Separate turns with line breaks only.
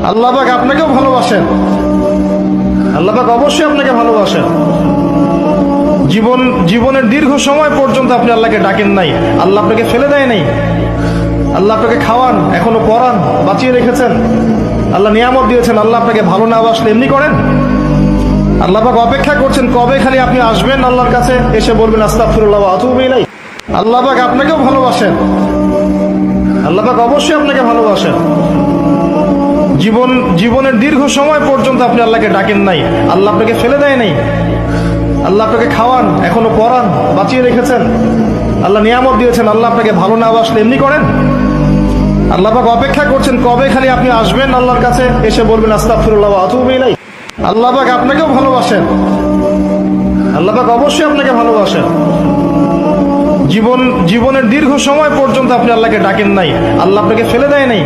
আল্লাহ পাক আপনাকেও ভালোবাসেন। আল্লাহ পাক অবশ্যই আপনাকে ভালোবাসেন। জীবনের দীর্ঘ সময় পর্যন্ত আপনি আল্লাহকে ডাকেন নাই, আল্লাহ আপনাকে ফেলে দেয় নাই। আল্লাহ আপনাকে খাওয়ান, এখনো পড়ান, বাঁচিয়ে রেখেছেন। আল্লাহ নিয়ামত দিয়েছেন। আল্লাহ আপনাকে ভালো না বাসলে এমনি করেন? আল্লাহ পাক অপেক্ষা করছেন কবে খালি আপনি আসবেন আল্লাহর কাছে, এসে বলবেন আস্তাগফিরুল্লাহ ওয়া আতুবু ইলাইহি। আল্লাহ পাক আপনাকেও ভালোবাসেন। আল্লাহ পাক অবশ্যই আপনাকে ভালোবাসেন। জীবনের দীর্ঘ সময় পর্যন্ত আপনি আল্লাহকে ডাকেন নাই, আল্লাহ আপনাকে ফেলে দেয় নাই। আল্লাহ আপনাকে খাওয়ান, এখনো পড়ান, বাঁচিয়ে রেখেছেন। আল্লাহ নিয়ামত দিয়েছেন। আল্লাহ আপনাকে ভালো না বাসলে এমনি করেন? আল্লাহ পাক অপেক্ষা করছেন কবে খালি আপনি আসবেন আল্লাহর কাছে, এসে বলবেন আস্তাগফিরুল্লাহ ওয়া আতুবু ইলাইহি। আল্লাহ পাক আপনাকেও ভালোবাসেন। আল্লাহ পাক অবশ্যই আপনাকে ভালোবাসেন। জীবনের দীর্ঘ সময় পর্যন্ত আপনি আল্লাহকে ডাকেন নাই, আল্লাহ আপনাকে ফেলে দেয় নাই।